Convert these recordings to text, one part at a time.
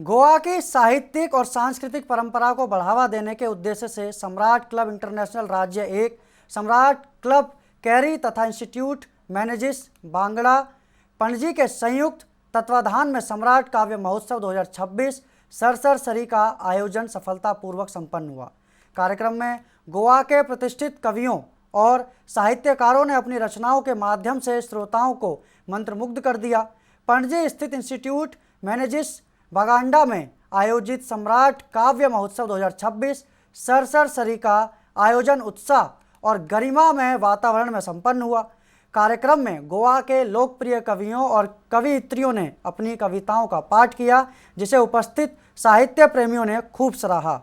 गोवा की साहित्यिक और सांस्कृतिक परंपरा को बढ़ावा देने के उद्देश्य से सम्राट क्लब इंटरनेशनल राज्य 1, सम्राट क्लब कैरी तथा इंस्टीट्यूट मैनेजिस बांगड़ा पणजी के संयुक्त तत्वाधान में सम्राट काव्य महोत्सव 2026 सरसर सरी का आयोजन सफलतापूर्वक संपन्न हुआ। कार्यक्रम में गोवा के प्रतिष्ठित कवियों और साहित्यकारों ने अपनी रचनाओं के माध्यम से श्रोताओं को मंत्रमुग्ध कर दिया। पणजी स्थित इंस्टीट्यूट मैनेजिस बागांडा में आयोजित सम्राट काव्य महोत्सव 2026 सरसर सरी का आयोजन उत्साह और गरिमामय वातावरण में संपन्न हुआ। कार्यक्रम में गोवा के लोकप्रिय कवियों और कवयित्रियों ने अपनी कविताओं का पाठ किया, जिसे उपस्थित साहित्य प्रेमियों ने खूब सराहा।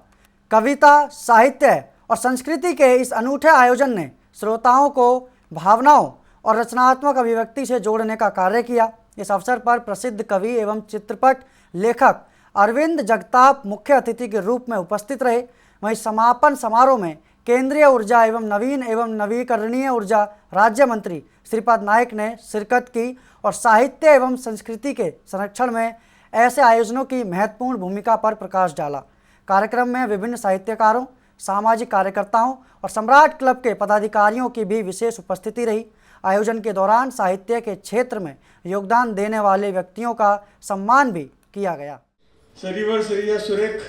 कविता, साहित्य और संस्कृति के इस अनूठे आयोजन ने श्रोताओं को भावनाओं और रचनात्मक अभिव्यक्ति से जोड़ने का कार्य किया। इस अवसर पर प्रसिद्ध कवि एवं चित्रपट लेखक अरविंद जगताप मुख्य अतिथि के रूप में उपस्थित रहे। वहीं समापन समारोह में केंद्रीय ऊर्जा एवं नवीकरणीय ऊर्जा राज्य मंत्री श्रीपद नायक ने शिरकत की और साहित्य एवं संस्कृति के संरक्षण में ऐसे आयोजनों की महत्वपूर्ण भूमिका पर प्रकाश डाला। कार्यक्रम में विभिन्न साहित्यकारों, सामाजिक कार्यकर्ताओं और सम्राट क्लब के पदाधिकारियों की भी विशेष उपस्थिति रही। आयोजन के दौरान साहित्य के क्षेत्र में योगदान देने वाले व्यक्तियों का सम्मान भी किया गया। सरीवर सरी या सुरेख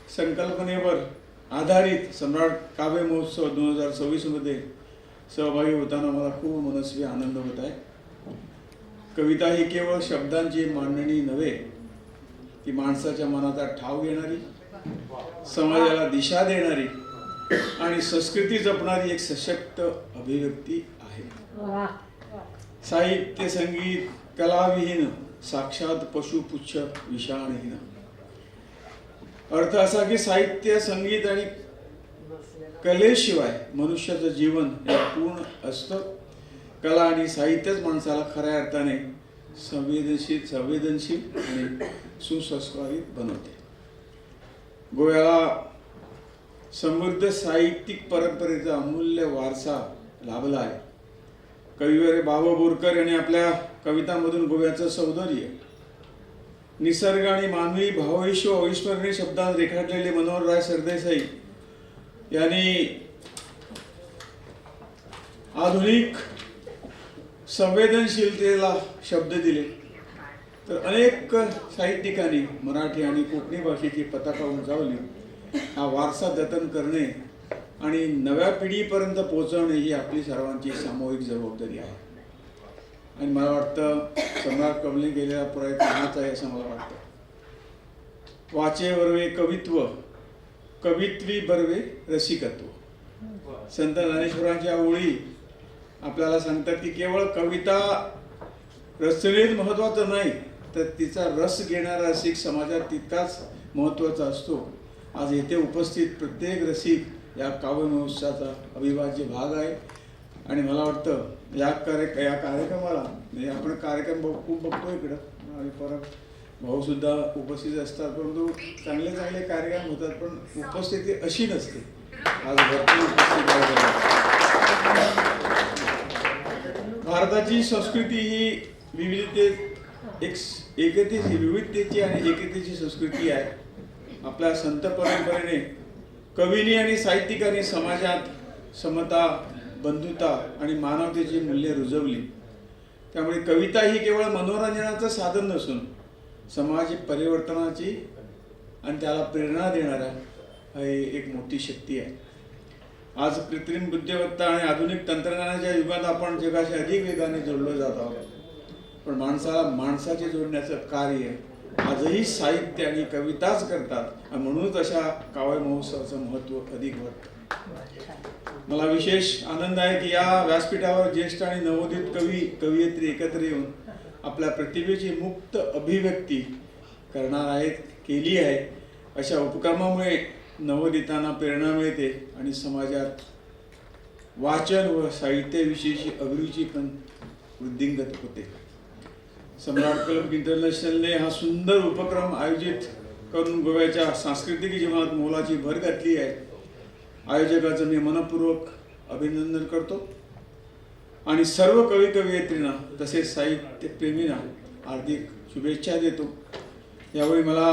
संकल्पनेवर आधारित सम्राट काव्य महोत्सव 2026 मध्ये सहभागी होताना मला खूप मनस्वी आनंद होत आहे। कविता ही केवळ शब्दांची मांडणी नव्हे, ती माणसाच्या मनाचा ठाव घेणारी, समाजाला दिशा देणारी आणि संस्कृती जपणारी एक सशक्त अभिव्यक्ती आहे। साहित्य, संगीत, कलाविहीन साक्षात पशुपुच्छ विषाणहीन। अर्थ असा की साहित्य, संगीत आणि कलेशिवाय मनुष्याचं जीवन हे पूर्ण असतं। कला आणि साहित्यच माणसाला खऱ्या अर्थाने संवेदनशील आणि सुसंस्कारित बनवते। गोव्याला समृद्ध साहित्यिक परंपरेचा अमूल्य वारसा लाभला आहे। कविवर्य बाबा बोरकर यांनी आपल्या कवितांमधून गोव्याचं सौंदर्य, निसर्ग आणि मानवी भावविश्व अविस्मरणीय शब्दांत रेखाटलेले मनोहरराय सरदेसाई यांनी आधुनिक संवेदनशीलतेला शब्द दिले, तर अनेक साहित्यिकांनी मराठी आणि कोकणी भाषेची पताका उंचावली। हा वारसा जतन करणे आणि नव्या पिढीपर्यंत पोहोचवणे ही आपली सर्वांची सामूहिक जबाबदारी आहे। आणि मला वाटतं सम्राट कमले गेलेला प्रयत्न हाच आहे असं मला वाटतं। वाचे बर्वे कवित्व, कवित्वी बर्वे रसिकत्व। संत ज्ञानेश्वरांच्या ओळी आपल्याला सांगतात की केवळ कविता रचनेत महत्त्वाचं नाही, तर तिचा रस घेणारा रसिक समाजात तितकाच महत्त्वाचा असतो। आज येथे उपस्थित प्रत्येक रसिक या काव्य महोत्सवाचा अविभाज्य भाग आहे। आणि मला वाटतं या कार्यक्रमाला आपण कार्यक्रम खूप बघतो इकडं, आणि परत भाऊ सुद्धा उपस्थित असतात, परंतु चांगले चांगले कार्यक्रम होतात, पण उपस्थिती अशी नसते। आज भरपूर उपस्थित आहे। भारताची संस्कृती ही विविधतेची आणि एकतेची संस्कृती आहे। आपल्या संत परंपरेने कवींनी आणि साहित्यिकांनी समाजात समता, बंधुता आणि मानवतेची मूल्ये रुजवली। त्यामुळे कविता ही केवळ मनोरंजनाचं साधन नसून समाज परिवर्तनाची आणि त्याला प्रेरणा देणारा एक मोठी शक्ती आहे। आज कृत्रिम बुद्धिमत्ता आणि आधुनिक तंत्रज्ञानाच्या युगात आपण जगाशी अधिक वेगाने जोडलो जात आहोत, पण माणसाला माणसाचे जोडण्याचं कार्य आजही साहित्य आणि कविताच करतात। म्हणूनच अशा काव्य महोत्सवाचं महत्त्व अधिक वाटतं। मला विशेष आनंद आहे की या व्यासपीठावर ज्येष्ठ आणि नवोदित कवयित्री एकत्र येऊन आपल्या प्रतिभेची मुक्त अभिव्यक्ती करणार आहेत, केली आहे। अशा उपक्रमामुळे नवोदितांना प्रेरणा मिळते आणि समाजात वाचन व साहित्याविषयीची अभिरुची पण वृद्धिंगत होते। सम्राट क्लब इंटरनॅशनलने हा सुंदर उपक्रम आयोजित करून गोव्याच्या सांस्कृतिक जीवनात मोलाची भर घातली आहे। आयोजकाचं मी मनपूर्वक अभिनंदन करतो आणि सर्व कवयित्रींना तसेच साहित्यप्रेमींना हार्दिक शुभेच्छा देतो। यावेळी मला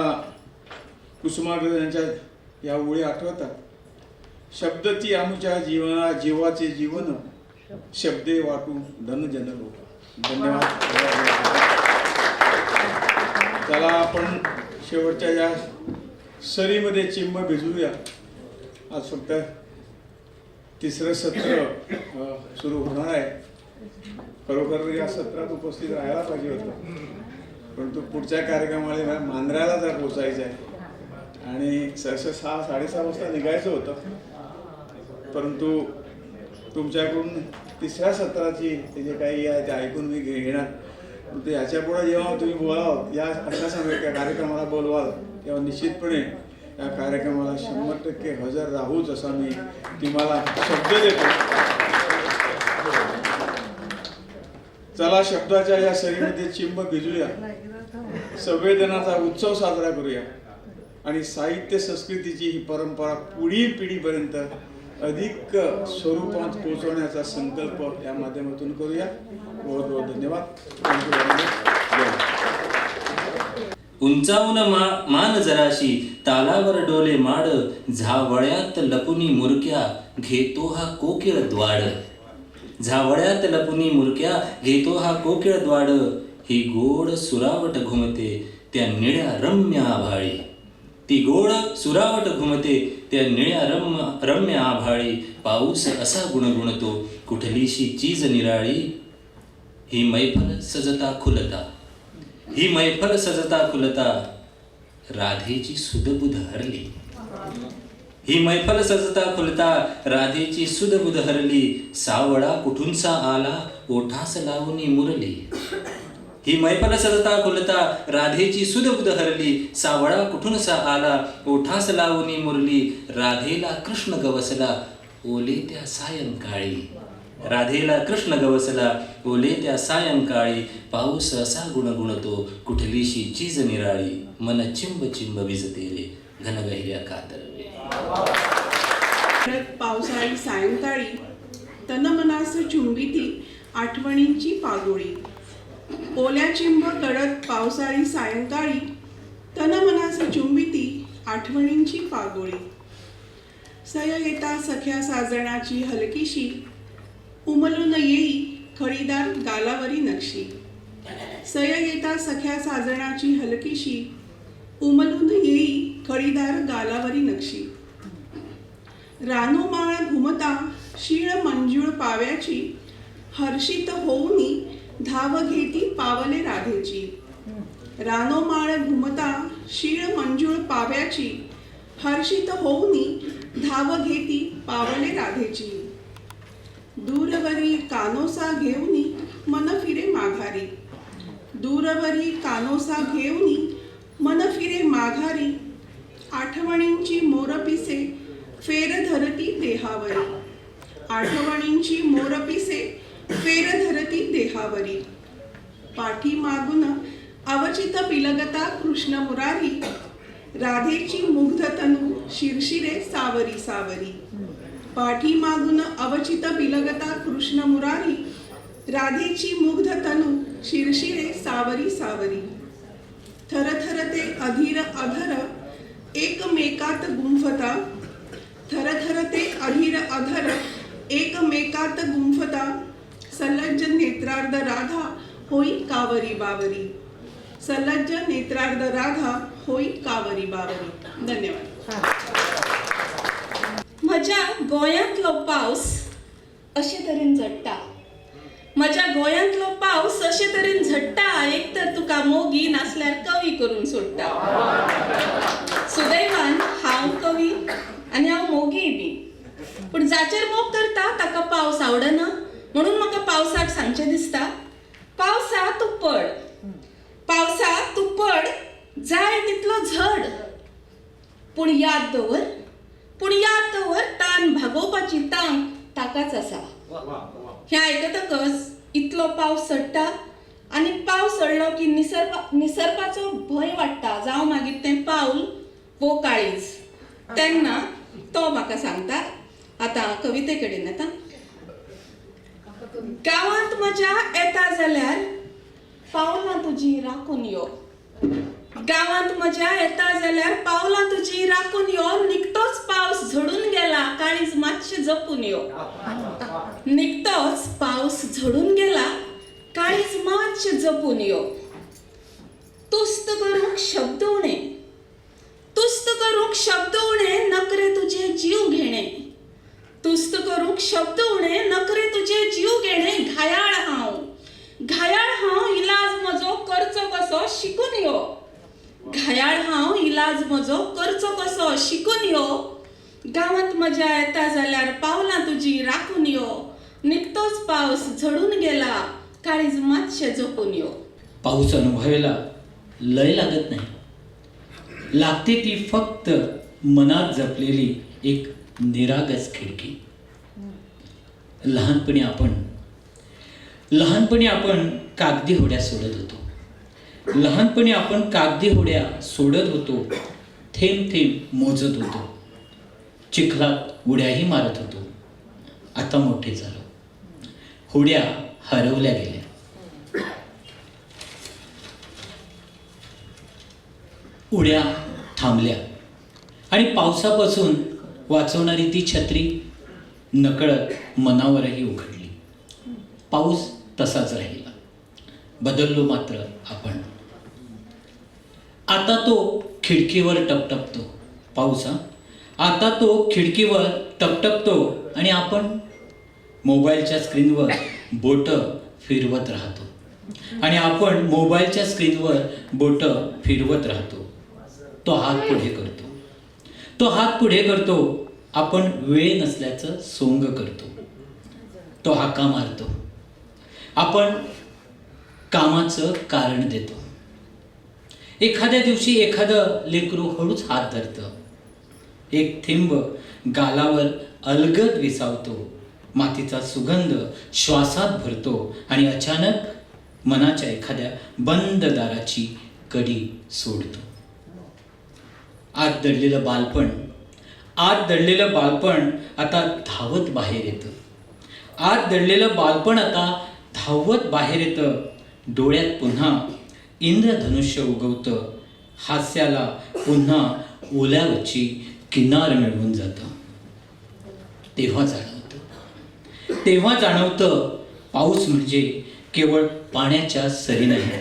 कुसुमाग्रज यांच्या या ओळी आठवतात. शब्द ती आमच्या जीवाचे जीवन, शब्दे वाटू धन जन लोक. धन्यवाद. त्याला आपण शेवटच्या या सरीमध्ये चिंब भिजवूया. आज फक्त तिसरं सत्र सुरू होणार आहे. खरोखर या सत्रात उपस्थित राहायला पाहिजे होतं, परंतु पुढच्या कार्यक्रमाला मांजराला जर पोचायचं आहे आणि सहसा 6-6:30 वाजता निघायचं होतं, परंतु तुमच्याकडून तिसऱ्या सत्राची ते जे काही आहे ते ऐकून मी घेणार. परंतु याच्यापुढे जेव्हा तुम्ही बोलाल, या अशा समय कार्यक्रमाला बोलवाल, तेव्हा निश्चितपणे या कार्यक्रमाला 100% हजर राहूच असा मी तुम्हाला शब्द देतो. चला शब्दाच्या या सरीमध्ये चिंब भिजूया, संवेदनाचा उत्सव साजरा करूया आणि साहित्य संस्कृतीची ही परंपरा पुढील पिढीपर्यंत अधिक स्वरूपात पोहोचवण्याचा संकल्प या माध्यमातून करूया. बहुत बहुत धन्यवाद. उंचावून मान जराशी, तालावर डोले माड, झावळ्यात लपुनी मुरक्या घेतो हा कोकिळ द्वाड. झावळ्यात लपुनी मुरक्या घेतो हा कोकिळ द्वाड, ही गोड सुरावट घुमते त्या निळ्या रम्य आभाळी. ती गोड सुरावट घुमते त्या निळ्या रम्य आभाळी. पाऊस असा गुणगुणतो कुठलीशी चीज निराळी. ही मैफल सजता खुलता, ही मैफल सजता खुलता, राधेची सुदबुध हरली. ही मैफल सजता खुलता, राधेची सुदबुध हरली. सावळा कुठूनसा आला, ओठास लावणी मुरली. ही मैफल सजता खुलता, राधेची सुदबुध हरली. सावळा कुठूनसा आला, ओठास लावणी मुरली. राधेला कृष्ण गवसला ओले त्या सायंकाळी. राधेला कृष्ण गवसला ओले त्या सायंकाळी. पाऊस असा गुणगुणतो कुठलीशी चीज निराळी. मन चिंब चिंब भिजते रे घनगहिल्या कातरवे. पावसाळी सायंकाळी तन मनास चुंबिती आठवणींची पागोळी. ओल्या चिंब तडत पावसाळी सायंकाळी तन मनास चुंबिती आठवणींची पागोळी. सय येता सख्या साजणाची हलकीशी, उमलून येई खडीदार गालावरी नक्षी. सय येता सख्या साजणाची हलकीशी, उमलून येई खडीदार गालावरी नक्षी. रानोमाळ घुमता शीळ मंजूळ पाव्याची, हर्षित होऊनी धाव घेती पावले राधेची. रानोमाळ घुमता शीळ मंजूळ पाव्याची, हर्षित होऊनी धाव घेती पावले राधेची. दूरवरी कानोसा घेऊनी मन फिरे माघारी. दूरवरी कानोसा घेऊनी मन फिरे माघारी. आठवणींची मोरपिसे फेर धरती देहावरी. आठवणींची मोरपिसे फेर धरती देहावरी. पाठी मागून अवचित बिलगता कृष्ण मुरारी. राधेची मुग्ध तनू शिरशिरे सावरी सावरी. पाठी मागून अवचित बिलगता कृष्ण मुरारी. राधेची मुग्ध तनू शिरशिरे सावरी सावरी. थरथरते अधीर अधर एकमेकात गुंफता. थरथरते अधीर अधर एकमेकात गुंफता. सल्लज्ज नेत्रार्ध राधा होई कावरी बावरी. सल्लज्ज नेत्रार्ध राधा होई कावरी बावरी. धन्यवाद. म्हज्या गोंयांतलो पावस अशे तरेन झडटा. म्हज्या गोंयांतलो पावस अशे तरेन झडटा, एक तर तुका मोगी नासल्यार कवी करून सोडटा. सुदैवान हांव कवी आनी हांव मोगी बी, पूण जाचेर मोग करता ताका पावस आवडना. म्हणून म्हाका पावसाक सांगचें दिसता, पावसा तूं पड, पावसा तूं पड, जाय तितलो झड. पूण याद दवर, तान भागोवपाची तांक ताकाच आसा. हें आयकतकच इतलो पावस चडटा आनी पावस चडलो की निसर्गाचो भंय वाडटा, जावं मागीर तें पावल वो काळीज. तेन्ना तो म्हाका सांगता. आतां कविते कडेन येता. गांवांत म्हज्या येता जाल्यार पावलां तुजी राखून यो. गावात मजा येता जाल्यार पावला तुजी राखून यो, निकतोच पावस झडून गेला काळीज मातशे जपून यो. निकतोच पावस झडून गेला काळीज मातशे जपून यो. तुस्त करूंक शब्द उणे, तुस्त करूंक शब्द उणे, नकरे तुझे जीव घेणे. तुस्त करूंक शब्द उणे, नकरे तुझे जीव घेणे. घायाळ हांव इलाज म्हजो करचो कसो शिकून यो. घायाळ हांव इलाज म्हजो करचो कसो शिकून यो. गावात मजा येता जाल्यार पावलां तुजी राखून यो. निकतोच पावस झडून गेला काळीज मातशे जपून यो. पाऊस अनुभवायला लय लागत नाही, लागते ती फक्त मनात जपलेली एक निरागस खिडकी. लहानपणी आपण कागदी होड्या सोडत होतो. लहानपणी आपण कागदी होड्या सोडत होतो, थेंब थेंब मोजत होतो, चिखलात उड्याही मारत होतो. आता मोठे झालो, होड्या हरवल्या गेल्या. उड्या थांबल्या आणि पावसापासून वाचवणारी ती छत्री नकळत मनावरही उघडली. पाऊस तसाच राहिला, बदललो मात्र आपण. आता तो खिडकीवर टपटपतो. पाऊस आता तो खिडकीवर टपटपतो आणि आपण मोबाईलच्या स्क्रीनवर बोटं फिरवत राहतो. आणि आपण मोबाईलच्या स्क्रीनवर बोटं फिरवत राहतो. तो हात पुढे करतो, तो हात पुढे करतो. आपण वेळ नसल्याचं सोंग करतो. तो हाका मारतो. आपण कामाचं कारण देतो. एखाद्या दिवशी एखादं लेकरू हळूच हात धरतं. एक थेंब गालावर अलगद विसावतो. मातीचा सुगंध श्वासात भरतो आणि अचानक मनाच्या एखाद्या बंद दाराची कडी सोडतो. आत दडलेलं बालपण आता धावत बाहेर येतं. आत दडलेलं बालपण आता धावत बाहेर येतं. डोळ्यात पुन्हा इंद्रधनुष्य उगवतं. हास्याला पुन्हा ओल्यावरची किनार मिळवून जातं. तेव्हा जाणवतं पाऊस म्हणजे केवळ पाण्याच्या सरी नाही.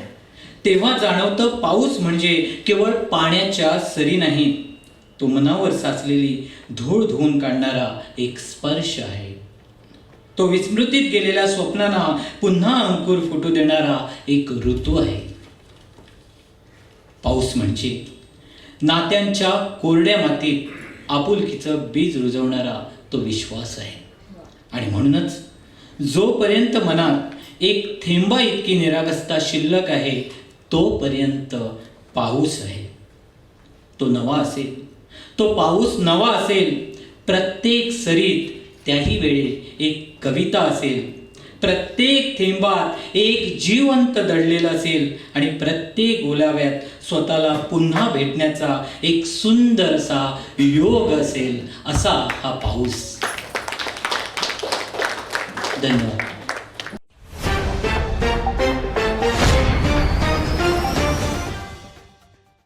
तेव्हा जाणवतं पाऊस म्हणजे केवळ पाण्याच्या सरी नाही. तो मनावर साचलेली धूळ धुवून काढणारा एक स्पर्श आहे. तो विस्मृतीत गेलेल्या स्वप्नांना पुन्हा अंकुर फुटू देणारा एक ऋतू आहे. पाऊस म्हणजे नात्यांच्या कोरड्या मातीत आपुलकीचं बीज रुजवणारा तो विश्वास आहे. आणि म्हणूनच जोपर्यंत मनात एक थेंबा इतकी निरागसता शिल्लक आहे तोपर्यंत पाऊस आहे. तो नवा असेल, तो पाऊस नवा असेल. प्रत्येक सरीत त्याही वेळी एक कविता असेल. प्रत्येक थेंबात एक जिवंत दडलेला असेल आणि प्रत्येक ओलाव्यात स्वतःला पुन्हा भेटण्याचा एक सुंदरसा योग असेल. असा हा पाऊस. धन्यवाद.